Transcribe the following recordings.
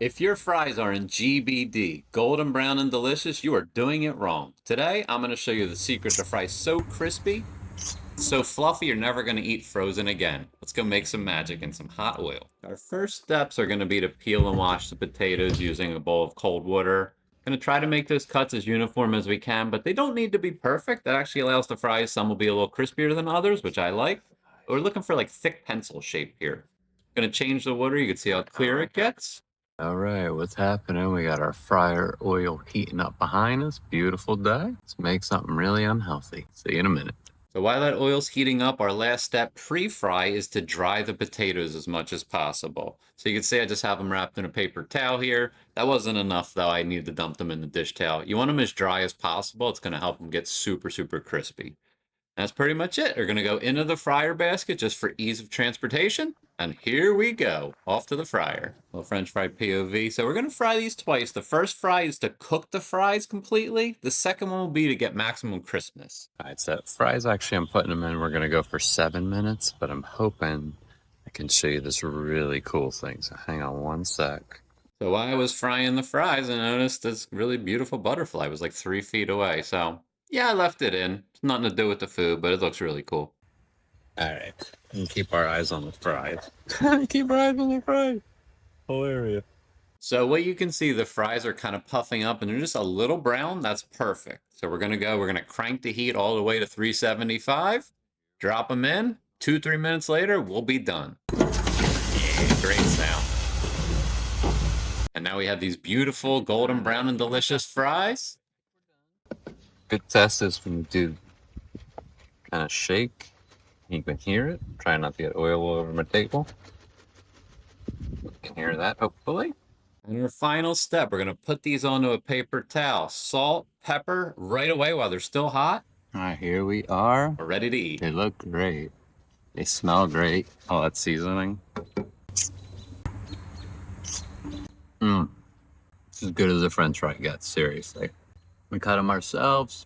If your fries are in GBD, golden brown and delicious, you are doing it wrong. Today, I'm going to show you the secret to fries so crispy, so fluffy, you're never going to eat frozen again. Let's go make some magic in some hot oil. Our first steps are going to be to peel and wash the potatoes using a bowl of cold water. Going to try to make those cuts as uniform as we can, but they don't need to be perfect. That actually allows the fries. Some will be a little crispier than others, which I like. But we're looking for like thick pencil shape here. Going to change the water. You can see how clear it gets. All right, what's happening? We got our fryer oil heating up behind us. Beautiful day. Let's make something really unhealthy. See you in a minute. So while that oil's heating up, our last step pre-fry is to dry the potatoes as much as possible. So you can see I just have them wrapped in a paper towel here. That wasn't enough though. I need to dump them in the dish towel. You want them as dry as possible. It's going to help them get super, super crispy. That's pretty much it. We're going to go into the fryer basket just for ease of transportation. And here we go, off to the fryer. Little French fry POV. So we're going to fry these twice. The first fry is to cook the fries completely. The second one will be to get maximum crispness. All right, so fries, actually, I'm putting them in. We're going to go for 7 minutes, but I'm hoping I can show you this really cool thing. So hang on one sec. So while I was frying the fries, I noticed this really beautiful butterfly was like 3 feet away. So yeah, I left it in. It's nothing to do with the food, but it looks really cool. All right, and keep our eyes on the fries. Keep our eyes on the fries. Hilarious. So what you can see, the fries are kind of puffing up and they're just a little brown. That's perfect. So we're going to crank the heat all the way to 375, drop them in. 2-3 minutes later, we'll be done. Yeah, great sound. And now we have these beautiful golden brown and delicious fries. Good test is when you do kind of shake. You can hear it. Try not to get oil all over my table. You can hear that, hopefully. And our final step, we're going to put these onto a paper towel. Salt, pepper, right away while they're still hot. All right, here we are. We're ready to eat. They look great. They smell great. Oh, that's seasoning. It's as good as a French fry gets, seriously. We cut them ourselves,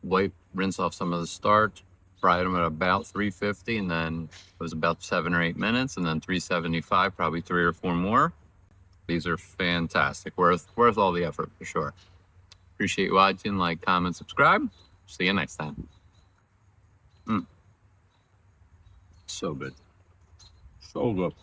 rinse off some of the starch, fried them at about 350, and then it was about 7 or 8 minutes, and then 375, probably 3 or 4 more. These are fantastic. Worth all the effort for sure. Appreciate you watching. Like, comment, subscribe. See you next time. So good. So good.